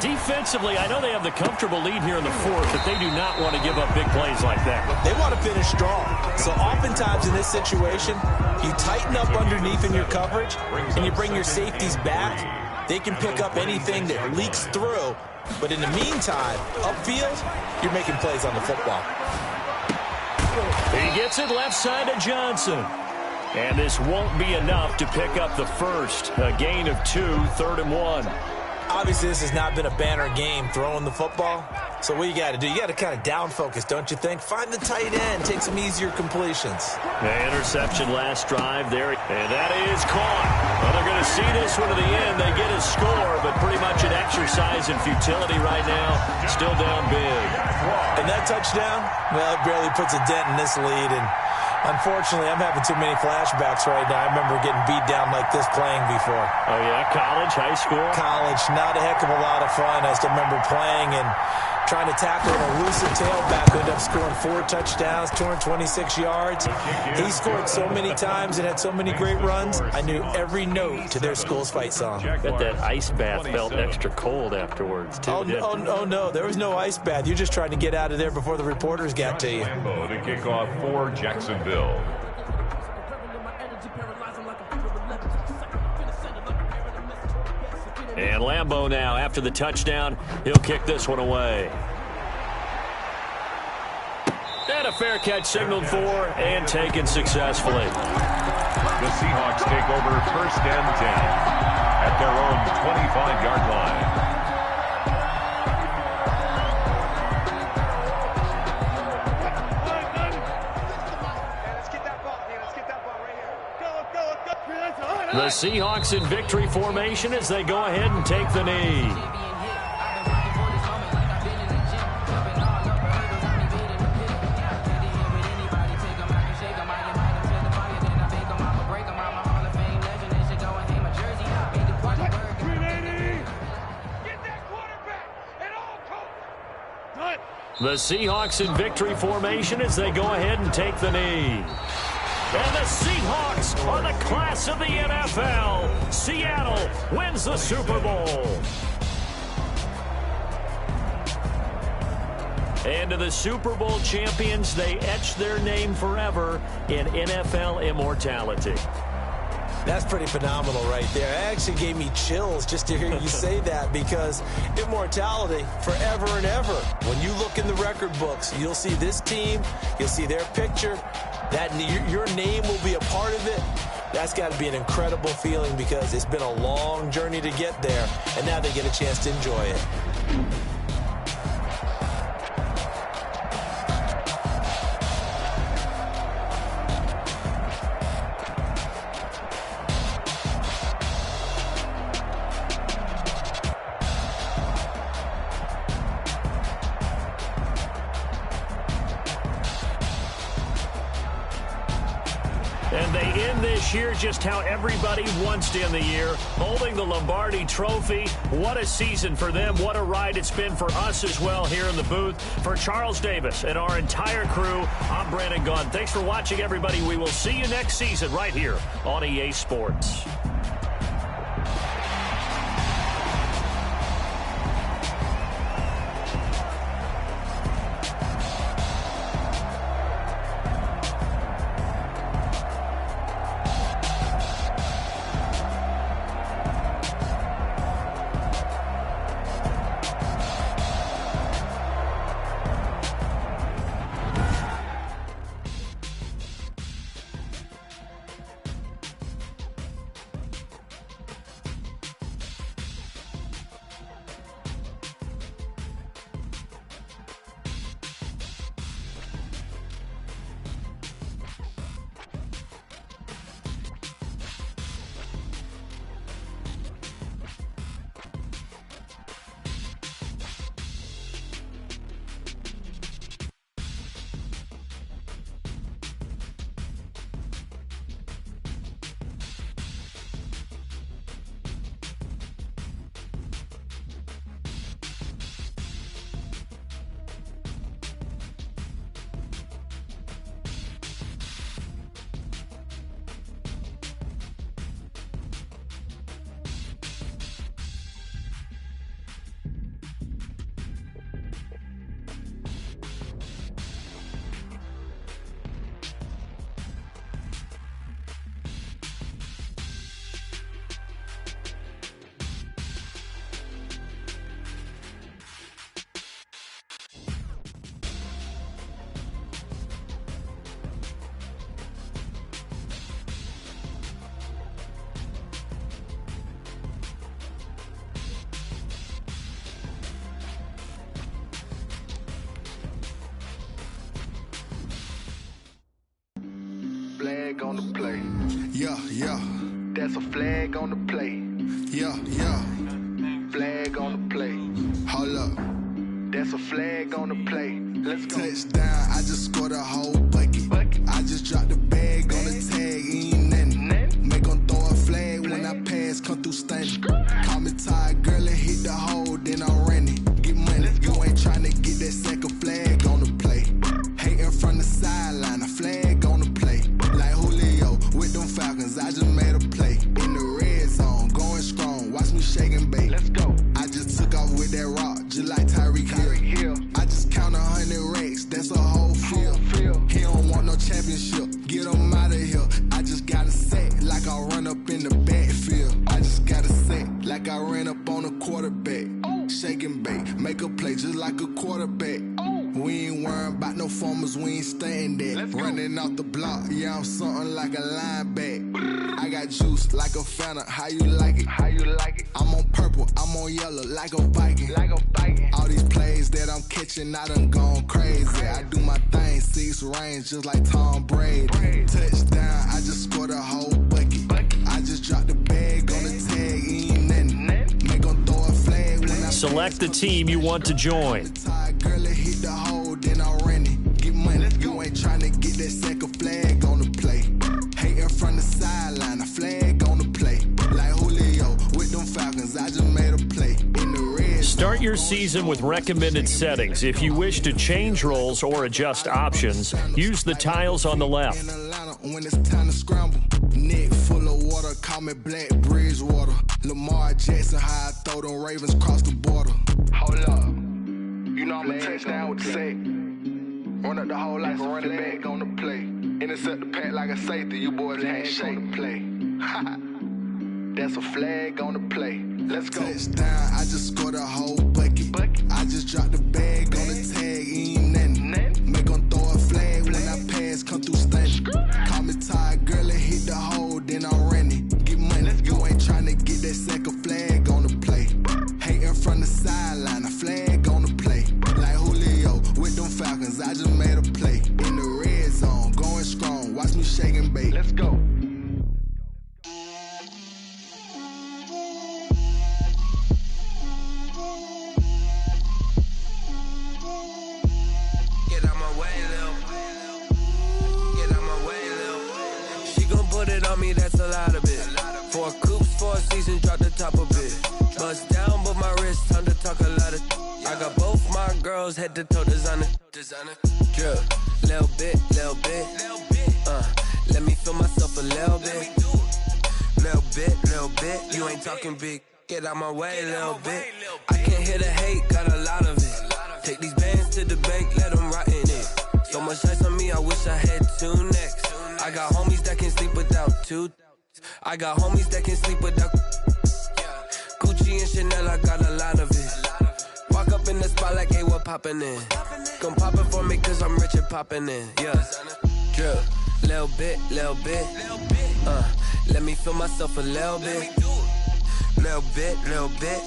S5: Defensively, I know they have the comfortable lead here in the fourth, but they do not want to give up big plays like that.
S6: They want to finish strong. So oftentimes in this situation, you tighten up underneath in your coverage, and you bring your safeties back. They can pick up anything that leaks through. But in the meantime, upfield, you're making plays on the football.
S5: He gets it left side to Johnson. And this won't be enough to pick up the first. A gain of 2, 3rd and 1.
S6: Obviously, this has not been a banner game throwing the football. So what you got to do, you got to kind of down focus, don't you think? Find the tight end, take some easier completions.
S5: The interception last drive there, and that is caught. Well, they're going to see this one to the end. They get a score, but pretty much an exercise in futility right now. Still down big.
S6: And that touchdown, well, it barely puts a dent in this lead. And unfortunately, I'm having too many flashbacks right now. I remember getting beat down like this playing before.
S5: Oh, yeah? College, high school?
S6: College, not a heck of a lot of fun. I still remember playing and trying to tackle an elusive tailback, ended up scoring 4 touchdowns, 226 yards. He scored so many times and had so many great runs, I knew every note to their school's fight song.
S5: Bet that ice bath felt extra cold afterwards, too.
S6: Oh, no, there was no ice bath. You're just trying to get out of there before the reporters got to you.
S4: Lambeau to kick off for Jacksonville.
S5: And Lambeau now, after the touchdown, he'll kick this one away. And a fair catch signaled for and taken successfully.
S4: The Seahawks take over 1st and 10 at their own 25-yard line.
S5: The Seahawks in victory formation as they go ahead and take the knee. The Seahawks in victory formation as they go ahead and take the knee. And the Seahawks are the class of the NFL. Seattle wins the Super Bowl. And to the Super Bowl champions, they etch their name forever in NFL immortality.
S6: That's pretty phenomenal right there. It actually gave me chills just to hear you say that, because immortality forever and ever. When you look in the record books, you'll see this team, you'll see their picture, that your name will be a part of it. That's got to be an incredible feeling, because it's been a long journey to get there, and now they get a chance to enjoy it.
S5: And they end this year just how everybody wants to end the year, holding the Lombardi Trophy. What a season for them. What a ride it's been for us as well here in the booth. For Charles Davis and our entire crew, I'm Brandon Gaudin. Thanks for watching, everybody. We will see you next season right here on EA Sports.
S8: on the play. Yeah, yeah. That's a flag on the play. Yeah, yeah. Flag on the play. Hold up. That's a flag on the play. Let's go. Touchdown, I just scored a whole bucket. I just dropped the bag on the tag, ain't nothing. Make them throw a flag when I pass, come through stunning. Call me tired, girl, and hit the hole, then I'm running. Get money, you ain't tryna get that second flag on the play. Hating from the sideline, a flag on the play. Like Julio with them Falcons, I just made a play. In the red zone, going strong, watch me shake and bake. Let's go. I just took off with that rock, just like Tyreek Hill. I just count 100 racks, that's a whole field. He don't want no championship, get him out of here. I just got a set, like I run up in the backfield. I just got a set, like I ran up on a quarterback. Shake and bake, make a play just like a quarterback. We ain't worrying about no formers, we ain't staying there. Running off the block, yeah, I'm something like a linebacker. I got juice like a Fanta, how you like it? How you like it? I'm on purple, I'm on yellow, like a Viking. Like a Viking. All these plays that I'm catching, I done gone crazy. I do my thing, 6 range, just like Tom Brady. Touchdown, I just scored a whole bucket. I just dropped the bag on the tag, ain't nothing. Make them throw a flag when I
S5: select the team you want to join.
S8: Girl, hit the hole, then I'm running. Get money, you ain't tryna get that second flag on the play. Hating from the sideline, a flag on the play. Like Julio with them Falcons, I just made a play. In the red.
S5: Start your season with recommended settings. If you wish to change roles or adjust options, use the tiles on the left.
S8: In Atlanta, when it's time to scramble. Neck full of water, call me Black Bridgewater. Lamar Jackson, how I throw them Ravens cross the border. Hold up. You know I'm a touchdown with the sack. Run up the whole like a running back on the play. Intercept the pack like a safety, you boys can't shake the play. That's a flag on the play. Let's go. Touchdown, I just scored a whole bucket. I just dropped the bag on the tag, ain't nothing. Make them throw a flag when I pass, come through stunning. Call me tired, girl, and hit the hole, then I'm running. Get money, you ain't tryna get that second flag on the play. Hating from the sideline, a flag on the play. Like Julio with them Falcons, I just made a play. In the red zone, going strong, watch me shake and bake. Let's go.
S9: Get out my way, Lil. Get out my way, Lil. She gon' put it on me, that's a lot of it. 4 coops, 4 seasons, drop the top of it. Bust down, but my wrist, time to talk a lot of. I got both my girls head to toe designer. Drip, little bit. Let me feel myself a little bit. Little bit. You ain't talking big. Get out my way, little bit. I can't hear the hate, got a lot of it. Take these bands to the bank, let them rot in it. So much ice on me, I wish I had 2 necks. I got homies that can sleep without 2. I got homies that can sleep without. Gucci and Chanel, I got a lot of it. Walk up in the spot like, hey, what poppin' in? Come pop it for me, cause I'm rich and poppin' in. Yeah. Drip, little bit. Let me feel myself a little bit. Little bit.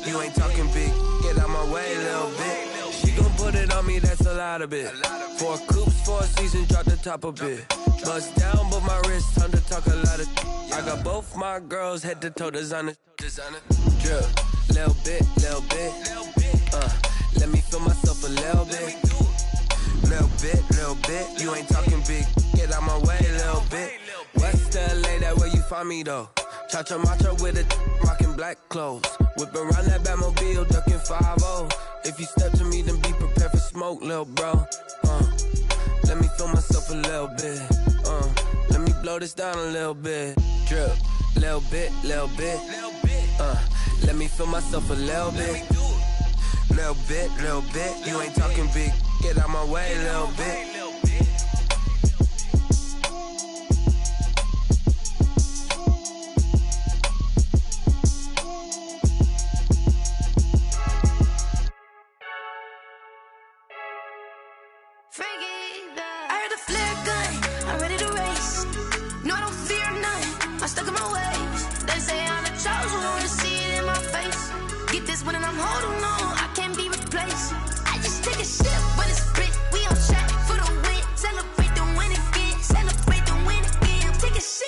S9: You ain't talking big. Get out my way, little bit. She gon' put it on me, that's a lot of it. 4 coops, 4 seasons, drop the top of it. Bust down, but my wrist, time to talk a lot of. I got both my girls head to toe designer. Drip, little bit. Let me feel myself a little bit. Little bit. You ain't talking big. Get out my way, little bit. West LA, that where you find me though. Cha-cha matcha with it, rockin' black clothes. Whippin' around that Batmobile, duckin' 5-0. If you step to me, then be prepared for smoke, lil' bro. Let me feel myself a little bit. Let me blow this down a little bit. Drip, little bit. Let me feel myself a little bit. Little bit. You ain't talking big. Get out my way, little bit.
S10: I heard the flare gun, I'm ready to race. No, I don't fear none, I'm stuck in my ways. They say I'm the chosen one, to see it in my face. Get this one and I'm holding on, I can't be replaced. I just take a sip, but it's split, we on track for the win. Celebrate the win again, Take a sip.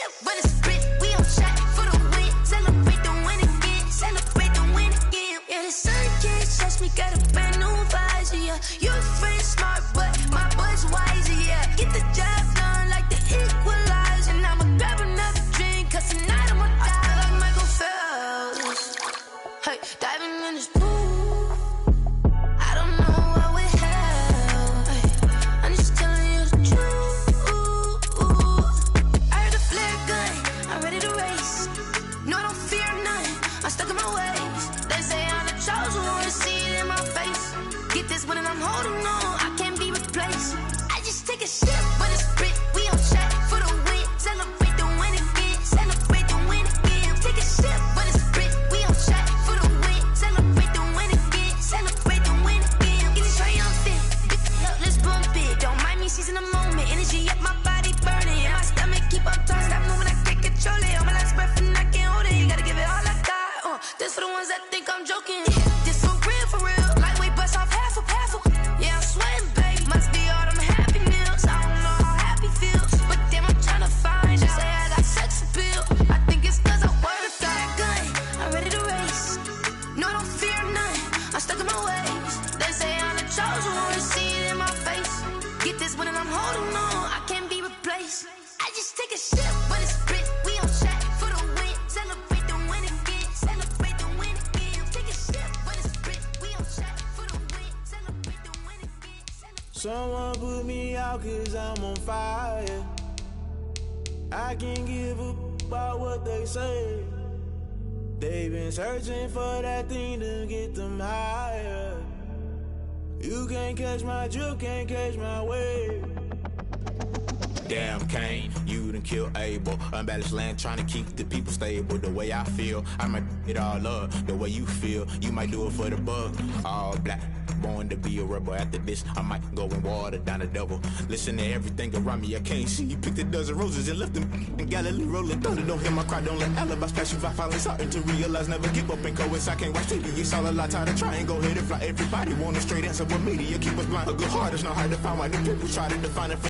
S10: when I'm holding on, I can't be replaced. I just take a sip, but it's sprit. We on track for the win. Celebrate the win again. Celebrate the win again. Take a sip, but it's sprit. We on track for the win. Celebrate the win again. Celebrate the win again. Get it triumphant. Let's bump it. Don't mind me seizing the moment. Energy up my body burning. And my stomach keep on turning. Stop moving, I can't control it. On my last breath and I can't hold it. You gotta give it all I got. This for the ones that think I'm joking. This for real. Lightweight bust off half a. Yeah, I'm sweating, baby. Must be all them happy meals. I don't know how happy feels, but damn, I'm trying to find out. Say I got sex appeal. I think it's cause I wear the fat gun. I'm ready to race. No, I don't fear none. I'm stuck in my ways. They say I'm the chosen one. To see it in my face. Get this when I'm holding on. I can't be replaced. I just take a sip, but it's split. We on track for the win. Celebrate the win again. Celebrate the win again. Take a sip, but it's split. We on track for the win. Celebrate the win again.
S3: Someone put me out cause I'm on fire. I can't give a about what they say. They've been searching for that thing to get them higher. You can't catch my drift, can't catch my wave.
S11: Damn, Kane, you done killed Abel. Unbalanced land, trying to keep the people stable. The way I feel, I might it all up. The way you feel, you might do it for the bug. All black, born to be a rebel. After this, I might go and water down the double. Listen to everything around me, I can't see. You picked a dozen roses and left them in Galilee rolling thunder. Don't hear my cry, don't let alibis flash you. I finally starting to realize, never give up and coast. I can't watch TV, it's all a lot. Tired of trying, go ahead and fly. Everybody want a straight answer, but media keep us blind. A good heart is not hard to find. Why do people try to define it?